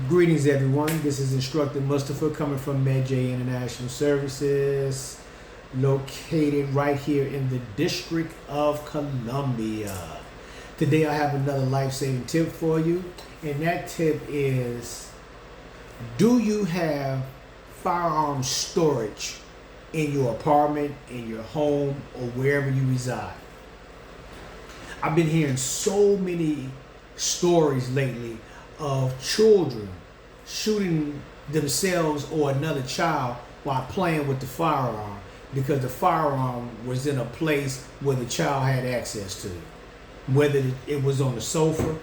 Greetings, everyone. This is Instructor Mustafa coming from MedJ International Services, located right here in the District of Columbia. Today, I have another life-saving tip for you, and that tip is: do you have firearm storage in your apartment, in your home, or wherever you reside? I've been hearing so many stories lately of children shooting themselves or another child while playing with the firearm because the firearm was in a place where the child had access to it. Whether it was on the sofa,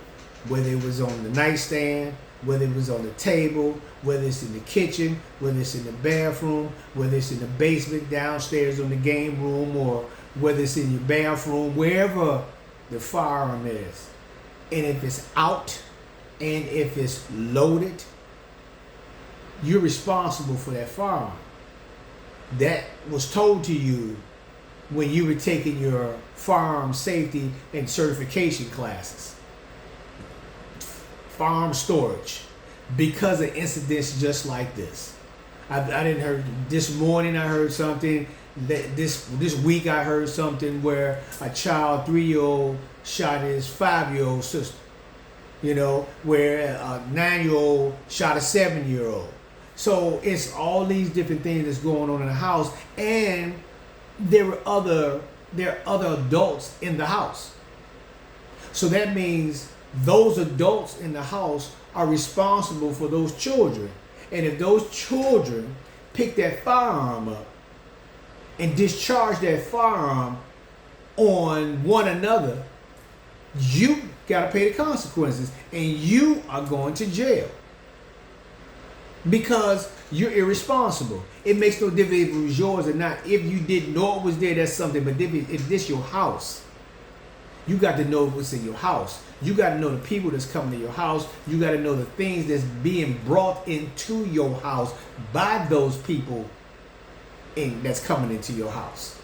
whether it was on the nightstand, whether it was on the table, whether it's in the kitchen, whether it's in the bathroom, whether it's in the basement, downstairs on the game room, or whether it's in your bathroom, wherever the firearm is. And if it's out and if it's loaded, you're responsible for that firearm. That was told to you when you were taking your firearm safety and certification classes. Firearm storage, because of incidents just like this. I didn't heard this morning. I heard something that this week I heard something where a child, 3-year-old, shot his 5-year-old sister. You know, where a 9-year-old shot a 7-year-old. So it's all these different things that's going on in the house, and there are other adults in the house. So that means those adults in the house are responsible for those children. And if those children pick that firearm up and discharge that firearm on one another, you got to pay the consequences, and you are going to jail because you're irresponsible. It makes no difference if it was yours or not. If you didn't know it was there, that's something. But if this your house, you got to know what's in your house. You got to know the people that's coming to your house. You got to know the things that's being brought into your house by those people that's coming into your house.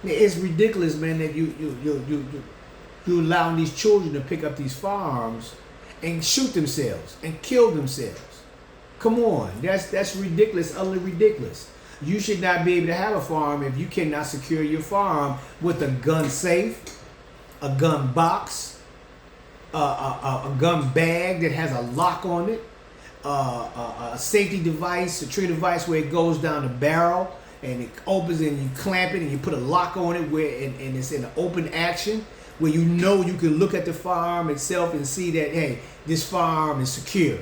It's ridiculous, man, that you allowing these children to pick up these firearms and shoot themselves and kill themselves. Come on, that's ridiculous, utterly ridiculous. You should not be able to have a firearm if you cannot secure your firearm with a gun safe, a gun box, a gun bag that has a lock on it, a safety device, a trigger device where it goes down the barrel and it opens and you clamp it and you put a lock on it and it's in an open action, where you know you can look at the firearm itself and see that, hey, this firearm is secure.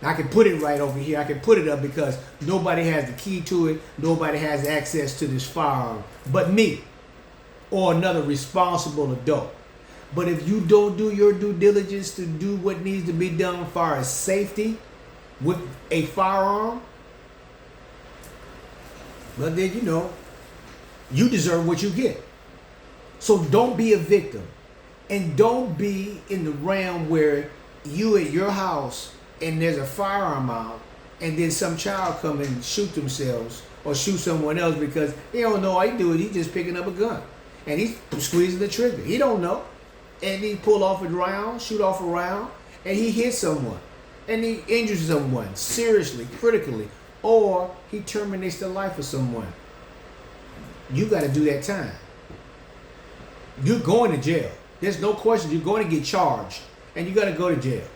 I can put it right over here. I can put it up because nobody has the key to it. Nobody has access to this firearm but me or another responsible adult. But if you don't do your due diligence to do what needs to be done as far as safety with a firearm, well, then, you deserve what you get. So don't be a victim, and don't be in the realm where you at your house and there's a firearm out and then some child come and shoot themselves or shoot someone else because they don't know all he do is he's just picking up a gun and he's squeezing the trigger. He don't know. And he pull off a round, shoot off a round, and he hits someone and he injures someone seriously, critically, or he terminates the life of someone. You got to do that time. You're going to jail. There's no question. You're going to get charged, and you got to go to jail.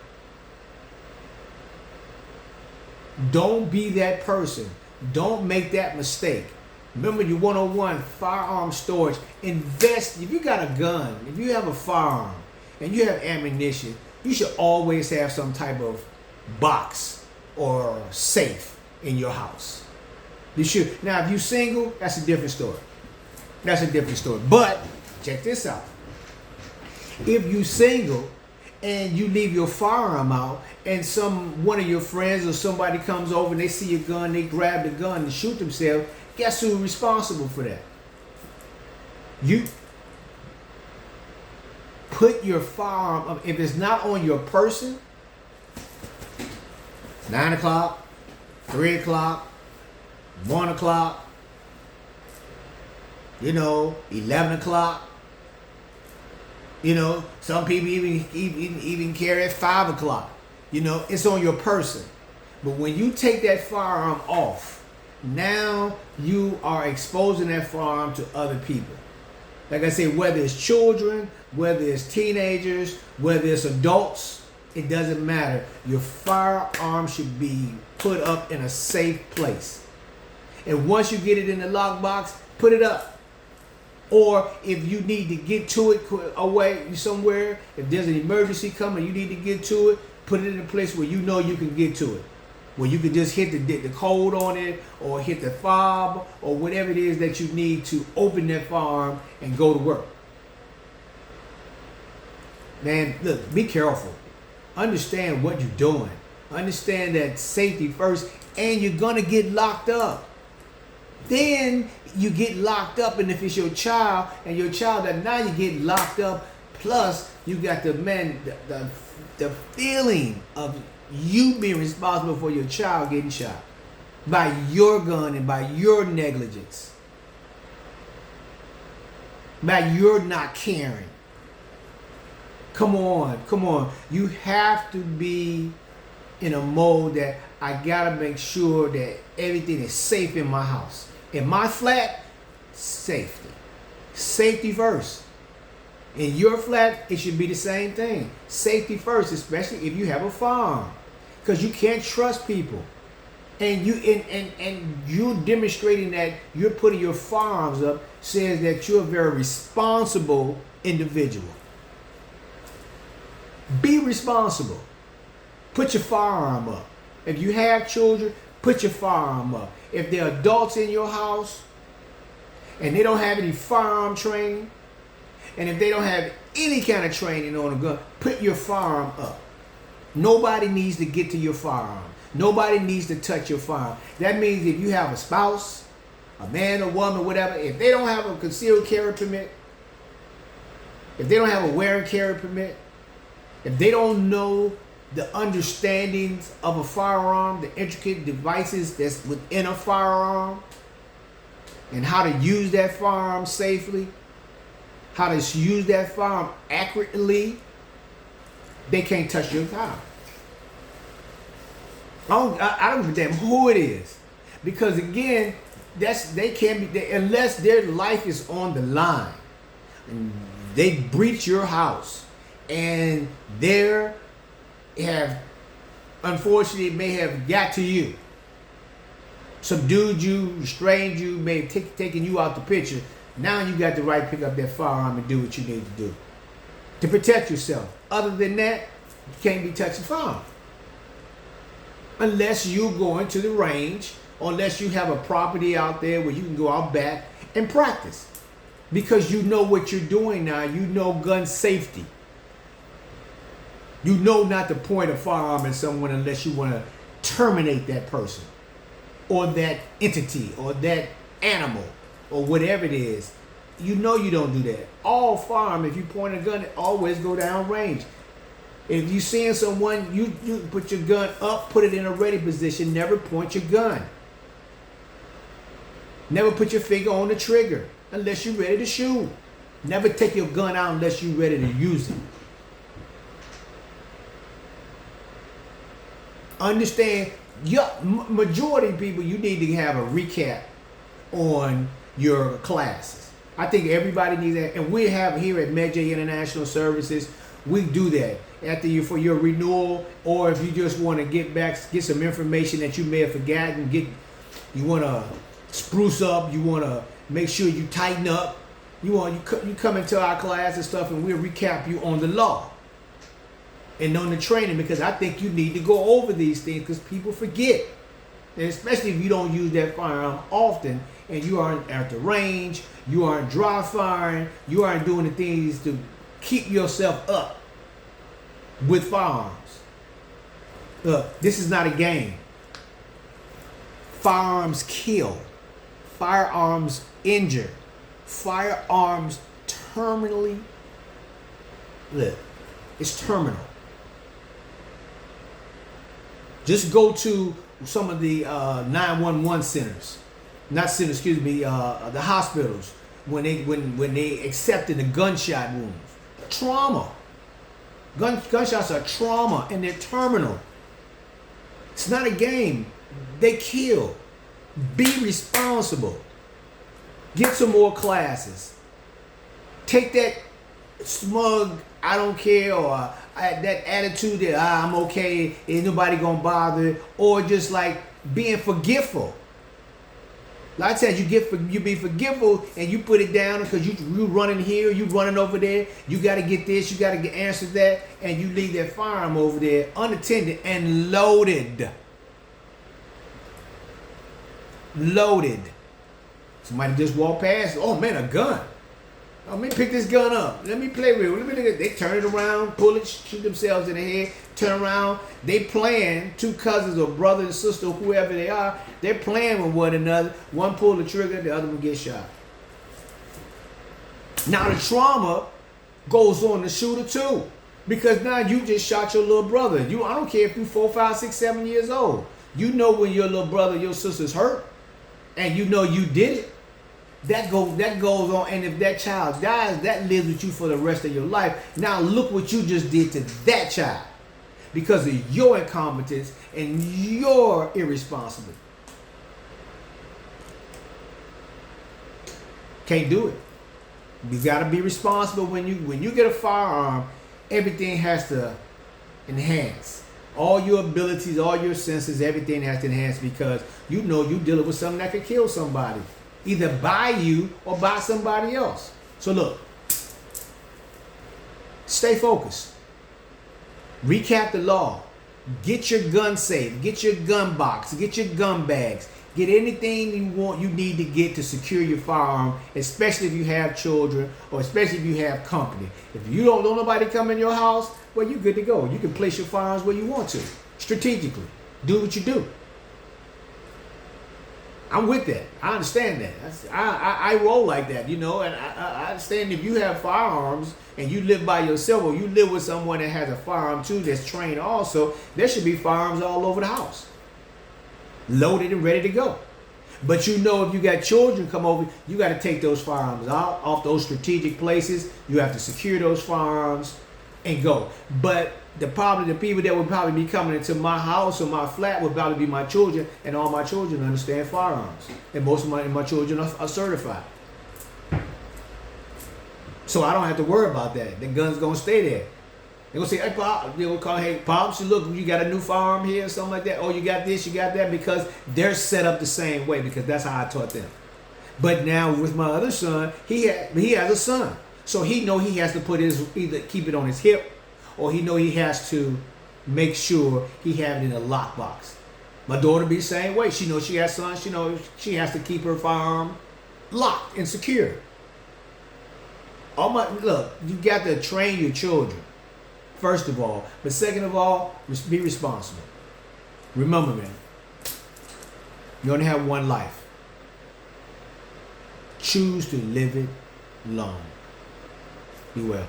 Don't be that person. Don't make that mistake. Remember your 101, firearm storage. Invest. If you got a gun, if you have a firearm, and you have ammunition, you should always have some type of box or safe in your house. You should. Now, if you're single, that's a different story. That's a different story. But check this out. If you single and you leave your firearm out and one of your friends or somebody comes over and they see your gun, they grab the gun and shoot themselves, guess who's responsible for that? You. Put your firearm up. If it's not on your person, 9 o'clock, 3 o'clock, 1 o'clock, 11 o'clock, You know, some people even carry at 5 o'clock. You know, it's on your person. But when you take that firearm off, now you are exposing that firearm to other people. Like I say, whether it's children, whether it's teenagers, whether it's adults, it doesn't matter. Your firearm should be put up in a safe place. And once you get it in the lockbox, put it up. Or if you need to get to it away somewhere, if there's an emergency coming, you need to get to it, put it in a place where you know you can get to it. Where you can just hit the code on it, or hit the fob, or whatever it is that you need to open that firearm and go to work. Man, look, be careful. Understand what you're doing. Understand that safety first, and you're gonna get locked up. Then you get locked up, and if it's your child, and your child, that now you get locked up. Plus, you got the feeling of you being responsible for your child getting shot by your gun and by your negligence, by your not caring. Come on. You have to be in a mode that I gotta make sure that everything is safe in my house. In my flat, safety. Safety first. In your flat, it should be the same thing. Safety first, especially if you have a firearm. Because you can't trust people. And you're demonstrating that you're putting your firearms up says that you're a very responsible individual. Be responsible. Put your firearm up. If you have children, put your firearm up. If there are adults in your house and they don't have any firearm training, and if they don't have any kind of training on a gun, put your firearm up. Nobody needs to get to your firearm. Nobody needs to touch your firearm. That means if you have a spouse, a man, a woman, whatever, if they don't have a concealed carry permit, if they don't have a wear and carry permit, if they don't know the understandings of a firearm, the intricate devices that's within a firearm, and how to use that firearm safely, how to use that firearm accurately, they can't touch your car. I don't give a damn who it is, because again, they can't be unless their life is on the line. They breach your house, and they have, unfortunately, may have got to you, subdued you, restrained you, may have taken you out the picture. Now you got the right to pick up that firearm and do what you need to do to protect yourself. Other than that, you can't be touching firearm unless you're going to the range, or unless you have a property out there where you can go out back and practice, because you know what you're doing now. You know gun safety. You know not to point a firearm at someone unless you want to terminate that person or that entity or that animal or whatever it is. You know you don't do that. All firearm, if you point a gun, always go down range. If you seeing someone, you put your gun up, put it in a ready position. Never point your gun. Never put your finger on the trigger unless you're ready to shoot. Never take your gun out unless you're ready to use it. Understand, majority of people, you need to have a recap on your classes. I think everybody needs that, and we have here at MedJ International Services, we do that for your renewal, or if you just want to get some information that you may have forgotten, you want to spruce up, you want to make sure you tighten up, you come into our class and stuff, and we'll recap you on the law and on the training, because I think you need to go over these things because people forget, and especially if you don't use that firearm often and you aren't at the range, you aren't dry firing, you aren't doing the things to keep yourself up with firearms. Look, this is not a game. Firearms kill. Firearms injure. Firearms terminally. Look, it's terminal. Just go to some of the 911 centers, not centers, excuse me, the hospitals when they accepted the gunshot wounds. Trauma. Gunshots are trauma and they're terminal. It's not a game. They kill. Be responsible. Get some more classes. Take that smug, I don't care, or that attitude that I'm okay, ain't nobody gonna bother, or just like being forgetful. A lot of times you be forgetful and you put it down because you running here, you running over there, you got to get this, you got to get answer that, and you leave that firearm over there unattended and loaded. Loaded. Somebody just walked past. Oh man, a gun. Oh, let me pick this gun up. Let me play with it. Let me look at it. They turn it around, pull it, shoot themselves in the head, turn around. They playing, two cousins or brother and sister, whoever they are, they're playing with one another. One pull the trigger, the other one get shot. Now the trauma goes on the shooter too. Because now you just shot your little brother. I don't care if you're 4, 5, 6, 7 years old. You know when your little brother, your sister's hurt, and you know you did it. That goes on, and if that child dies, that lives with you for the rest of your life. Now look what you just did to that child because of your incompetence and your irresponsibility. Can't do it. You gotta be responsible when you get a firearm. Everything has to enhance. All your abilities, all your senses, everything has to enhance because you know you're dealing with something that could kill somebody. Either by you or by somebody else. So look, stay focused. Recap the law. Get your gun safe. Get your gun box. Get your gun bags. Get anything you need to get to secure your firearm, especially if you have children or especially if you have company. If you don't nobody come in your house, well, you're good to go. You can place your firearms where you want to, strategically. Do what you do. I'm with that. I understand that. I roll like that, and I understand if you have firearms and you live by yourself or you live with someone that has a firearm too that's trained also, there should be firearms all over the house. Loaded and ready to go. But if you got children come over, you got to take those firearms out off those strategic places. You have to secure those firearms and go. But the people that would probably be coming into my house or my flat would probably be my children, and all my children understand firearms. And most of my children are certified. So I don't have to worry about that. The gun's going to stay there. They're going to say, hey, Pop, they will call, hey, Pops, look, you got a new firearm here or something like that. Oh, you got this, you got that, because they're set up the same way because that's how I taught them. But now with my other son, he has a son. So he has to put either keep it on his hip or he has to make sure he have it in a lockbox. My daughter be the same way. She knows she has sons. She has to keep her firearm locked and secure. Look, you got to train your children, first of all. But second of all, be responsible. Remember, man, you only have one life. Choose to live it long. Be well.